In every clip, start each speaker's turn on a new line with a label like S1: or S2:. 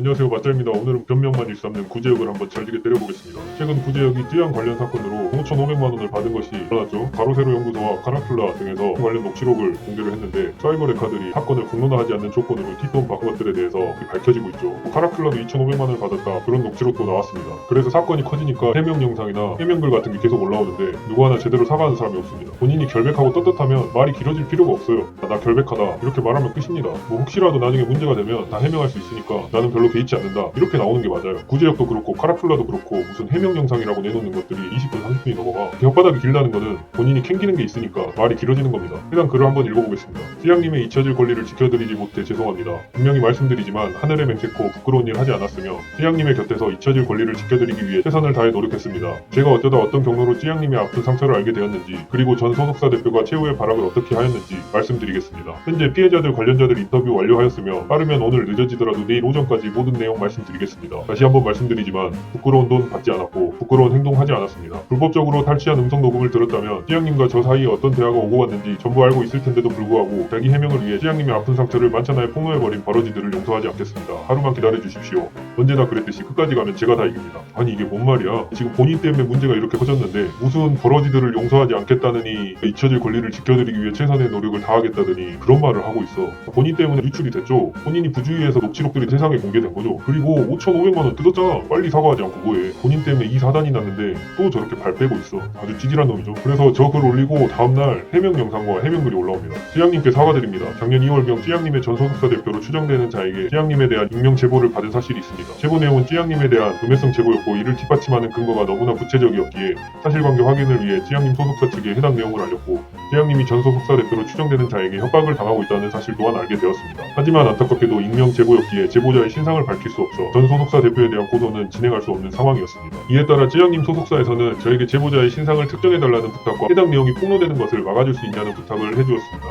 S1: 안녕하세요, 맞짱입니다. 오늘은 변명만 일삼는 구제역을 한번 잘지게 때려보겠습니다. 최근 구제역이 찌양 관련 사건으로 5,500만 원을 받은 것이 드러났죠. 가로세로 연구소와 카라클라 등에서 관련 녹취록을 공개를 했는데 사이버 레카들이 사건을 공론화하지 않는 조건으로 뒷돈 받은 것들에 대해서 밝혀지고 있죠. 카라클라도 2,500만 원을 받았다, 그런 녹취록도 나왔습니다. 그래서 사건이 커지니까 해명 영상이나 해명글 같은 게 계속 올라오는데 누구 하나 제대로 사과하는 사람이 없습니다. 본인이 결백하고 떳떳하면 말이 길어질 필요가 없어요. 나 결백하다 이렇게 말하면 끝입니다. 뭐 혹시라도 나중에 문제가 되면 다 해명할 수 있으니까 나는 별로 개의치 않는다 이렇게 나오는 게 맞아요. 구제역도 그렇고 카라클라도 그렇고 무슨 해명 영상이라고 내놓는 것들이 20분 30분이 넘어가 혓바닥이 길다는 거는 본인이 캥기는 게 있으니까 말이 길어지는 겁니다. 해당 글을 한번 읽어보겠습니다. 찌양님의 잊혀질 권리를 지켜드리지 못해 죄송합니다. 분명히 말씀드리지만 하늘의 맹세코 부끄러운 일 하지 않았으며 찌양님의 곁에서 잊혀질 권리를 지켜드리기 위해 최선을 다해 노력했습니다. 제가 어쩌다 어떤 경로로 찌양님의 아픈 상처를 알게 되었는지 그리고 전 소속사 대표가 최후의 발악을 어떻게 하였는지 말씀드리겠습니다. 현재 피해자들 관련자들 인터뷰 완료하였으며 빠르면 오늘 늦어지더라도 내일 오전까지 모든 내용 말씀드리겠습니다. 다시 한번 말씀드리지만 부끄러운 돈 받지 않았고 부끄러운 행동하지 않았습니다. 불법적으로 탈취한 음성 녹음을 들었다면 찌양님과 저 사이에 어떤 대화가 오고 갔는지 전부 알고 있을 텐데도 불구하고 자기 해명을 위해 찌양님의 아픈 상처를 만천하에 폭로해버린 버러지들을 용서하지 않겠습니다. 하루만 기다려주십시오. 언제나 그랬듯이 끝까지 가면 제가 다 이깁니다. 아니 이게 뭔 말이야. 지금 본인 때문에 문제가 이렇게 커졌는데 무슨 버러지들을 용서하지 않겠다느니 잊혀질 권리를 지켜드리기 위해 최선의 노력을 다하겠다더니 그런 말을 하고 있어. 본인 때문에 유출이 됐죠. 본인이 부주의해서 녹취록들이 세상에 공개된 거죠. 그리고 5,500만 원 뜯었잖아. 빨리 사과하지 않고 뭐해. 본인 때문에 이 사단이 났는데 또 저렇게 발 빼고 있어. 아주 찌질한 놈이죠. 그래서 저 글 올리고 다음날 해명 영상과 해명글이 올라옵니다. 찌양님께 사과드립니다. 작년 2월경 찌양님의 전 소속사 대표로 추정되는 자에게 찌양님에 대한 익명 제보를 받은 사실이 있습니다. 제보 내용은 찌양님에 대한 음해성 제보였고 이를 뒷받침하는 근거가 너무나 구체적이었기에 사실관계 확인을 위해 찌양님 소속사 측에 해당 내용을 알렸고 찌양님이 전 소속사 대표로 추정되는 자에게 협박을 당하고 있다는 사실 또한 알게 되었습니다. 하지만 안타깝게도 익명 제보였기에 제보자의 신상을 밝힐 수 없어 전 소속사 대표에 대한 고소는 진행할 수 없는 상황이었습니다. 이에 따라 찌양님 소속사에서는 저에게 제보자의 신상을 특정해달라는 부탁과 해당 내용이 폭로되는 것을 막아줄 수 있냐는 부탁을 해주었습니다.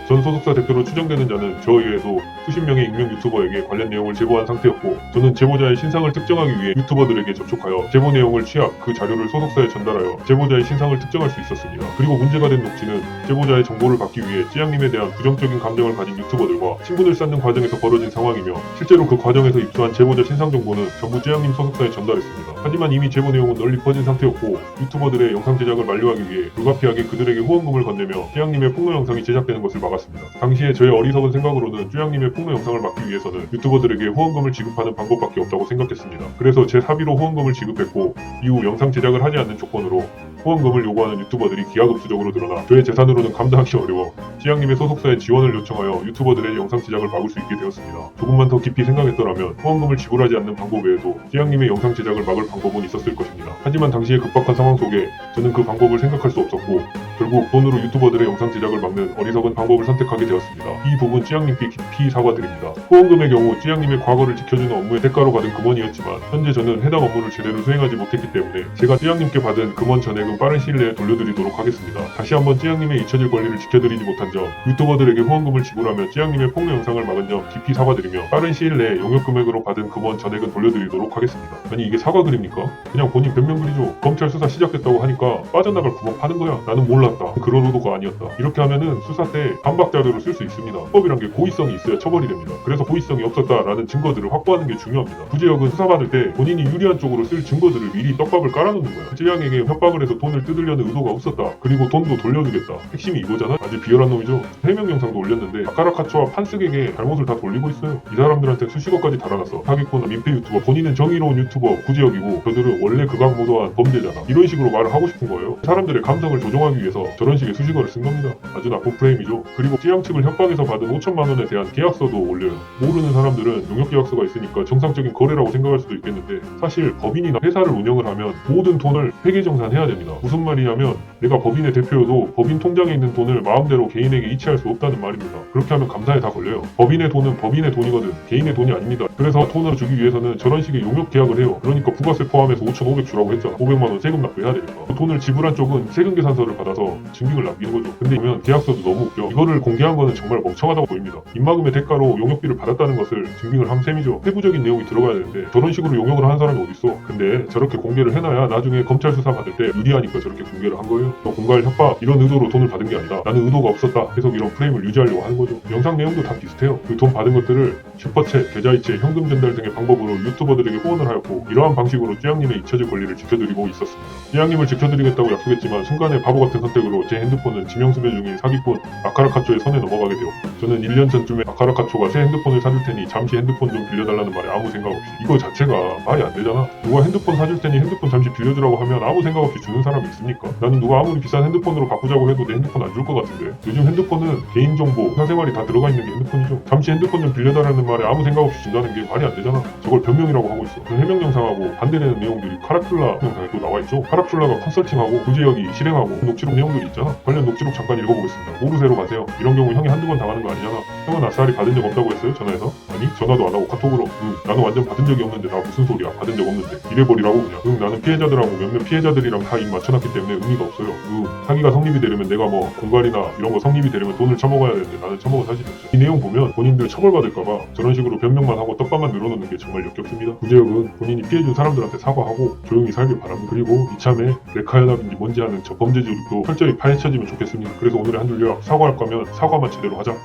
S1: 전 소속사 대표로 추정되는 자는 저 외에도 수십 명의 익명 유튜버에게 관련 내용을 제보한 상태였고 저는 제보자의 신상을 특정하기 위해 유튜버들에게 접촉하여 제보 내용을 취합, 그 자료를 소속사에 전달하여 제보자의 신상을 특정할 수 있었습니다. 그리고 문제가 된 녹취는 제보자의 정보를 받기 위해 찌양님에 대한 부정적인 감정을 가진 유튜버들과 친분을 쌓는 과정에서 벌어진 상황이며 실제로 그 과정에서 입수한 제보자 신상 정보는 전부 찌양님 소속사에 전달했습니다. 하지만 이미 제보 내용은 널리 퍼진 상태였고 유튜버들의 영상 제작을 만료하기 위해 불가피하게 그들에게 후원금을 건네며 찌양님의 폭로 영상이 제작되는 것을 막았습니다. 당시에 저의 어리석은 생각으로는 쭈양님의 폭로 영상을 막기 위해서는 유튜버들에게 후원금을 지급하는 방법밖에 없다고 생각했습니다. 그래서 제 사비로 후원금을 지급했고 이후 영상 제작을 하지 않는 조건으로 후원금을 요구하는 유튜버들이 기하급수적으로 늘어나 저의 재산으로는 감당하기 어려워 찌양님의 소속사에 지원을 요청하여 유튜버들의 영상 제작을 막을 수 있게 되었습니다. 조금만 더 깊이 생각했더라면 후원금을 지불하지 않는 방법 외에도 찌양님의 영상 제작을 막을 방법은 있었을 것입니다. 하지만 당시의 급박한 상황 속에 저는 그 방법을 생각할 수 없었고 결국 돈으로 유튜버들의 영상 제작을 막는 어리석은 방법을 선택하게 되었습니다. 이 부분 찌양님께 깊이 사과드립니다. 후원금의 경우 찌양님의 과거를 지켜주는 업무의 대가로 받은 금원이었지만 현재 저는 해당 업무를 제대로 수행하지 못했기 때문에 제가 찌양님께 받은 금원 전액은 빠른 시일 내에 돌려드리도록 하겠습니다. 다시 한번 찌양님의 잊혀질 권리를 지켜드리지 못한 점, 유튜버들에게 후원금을 지불하며 찌양님의 폭로 영상을 막은 점 깊이 사과드리며 빠른 시일 내에 용역 금액으로 받은 금원 전액은 돌려드리도록 하겠습니다. 아니 이게 사과글입니까? 그냥 본인 변명글이죠. 검찰 수사 시작됐다고 하니까 빠져나갈 구멍 파는 거야. 나는 몰랐다. 그런 의도가 아니었다. 이렇게 하면은 수사 때 반박 자료를 쓸 수 있습니다. 법이란 게 고의성이 있어야 처벌이 됩니다. 그래서 고의성이 없었다라는 증거들을 확보하는 게 중요합니다. 구제역은 수사받을 때 본인이 유리한 쪽으로 쓸 증거들을 미리 떡밥을 깔아놓는 거야. 찌양에게 협박을 해서 돈을 뜯으려는 의도가 없었다. 그리고 돈도 돌려주겠다. 핵심이 이거잖아. 아주 비열한 놈이죠. 해명 영상도 올렸는데 아카라카츠와 판스객의 잘못을 다 돌리고 있어요. 이 사람들한테 수식어까지 달아놨어. 사기꾼, 민폐 유튜버, 본인은 정의로운 유튜버, 구제역이고 저들은 원래 극악무도한 범죄자다. 이런 식으로 말을 하고 싶은 거예요. 사람들의 감성을 조종하기 위해서 저런 식의 수식어를 쓴 겁니다. 아주 나쁜 프레임이죠. 그리고 찌양 측을 협박해서 받은 5천만 원에 대한 계약서도 올려요. 모르는 사람들은 용역 계약서가 있으니까 정상적인 거래라고 생각할 수도 있겠는데 사실 법인이나 회사를 운영을 하면 모든 돈을 회계정산해야 됩니다. 무슨 말이냐면 내가 법인의 대표여도 법인 통장에 있는 돈을 마음대로 개인에게 이체할 수 없다는 말입니다. 그렇게 하면 감사에 다 걸려요. 법인의 돈은 법인의 돈이거든 개인의 돈이 아닙니다. 그래서 돈을 주기 위해서는 저런 식의 용역 계약을 해요. 그러니까 부가세 포함해서 5,500 주라고 했잖아. 500만 원 세금 납부해야 되니까. 그 돈을 지불한 쪽은 세금 계산서를 받아서 증빙을 남기는 거죠. 근데 보면 계약서도 너무 웃겨. 이거를 공개한 거는 정말 멍청하다고 보입니다. 입막음의 대가로 용역비를 받았다는 것을 증빙을 한 셈이죠. 세부적인 내용이 들어가야 되는데 저런 식으로 용역을 하는 사람이 어딨어. 근데 저렇게 공개를 해놔야 나중에 검찰 수사 받을 때 유리한 의심나니까 저렇게 공개를 한 거예요. 또 공갈 협박 이런 의도로 돈을 받은 게 아니다. 나는 의도가 없었다. 계속 이런 프레임을 유지하려고 하는 거죠. 영상 내용도 다 비슷해요. 그 돈 받은 것들을 슈퍼챗, 계좌이체, 현금 전달 등의 방법으로 유튜버들에게 후원을 하였고 이러한 방식으로 쯔양님의 잊혀질 권리를 지켜드리고 있었습니다. 쯔양님을 지켜드리겠다고 약속했지만 순간의 바보 같은 선택으로 제 핸드폰은 지명수배 중인 사기꾼 아카라카초의 손에 넘어가게 되었고 저는 1년 전쯤에 아카라카초가 새 핸드폰을 사줄 테니 잠시 핸드폰 좀 빌려달라는 말에 아무 생각 없이 이거 자체가 말이 안 되잖아. 누가 핸드폰 사줄 테니 핸드폰 잠시 빌려주라고 하면 아무 생각 없이 주는 사람이 있습니까? 나는 누가 아무리 비싼 핸드폰으로 바꾸자고 해도 내 핸드폰 안 줄 것 같은데 요즘 핸드폰은 개인정보, 사생활이 다 들어가 있는 게 핸드폰이죠. 잠시 핸드폰 좀 빌려달라는 말에 아무 생각 없이 준다는 게 말이 안 되잖아. 저걸 변명이라고 하고 있어. 그 해명 영상하고 반대되는 내용들이 카라큘라 영상에 또 나와 있죠. 카라큘라가 컨설팅하고 구제역이 실행하고 녹취록 내용들이 있잖아. 관련 녹취록 잠깐 읽어보겠습니다. 모르쇠로 가세요. 이런 경우 형이 한두 번 당하는 거 아니잖아. 형은 아싸리 받은 적 없다고 했어요? 전화해서? 아니 전화도 안 하고 카톡으로 나는 완전 받은 적이 없는데 나 무슨 소리야 받은 적 없는데 이래버리라고 그냥 나는 피해자들하고 몇몇 피해자들이랑 다 입 맞춰놨기 때문에 의미가 없어요. 사기가 성립이 되려면 내가 뭐 공갈이나 이런 거 성립이 되려면 돈을 처먹어야 되는데 나는 처먹은 사실이 없어. 이 내용 보면 본인들 처벌받을까봐 저런 식으로 변명만 하고 떡밥만 늘어놓는 게 정말 역겹습니다. 구제역은 본인이 피해준 사람들한테 사과하고 조용히 살길 바랍니다. 그리고 이참에 레카연합인지 뭔지 하는 저 범죄 조직도 철저히 파헤쳐지면 좋겠습니다. 그래서 오늘의 한 줄 요약, 사과할 거면 사과만 제대로 하자.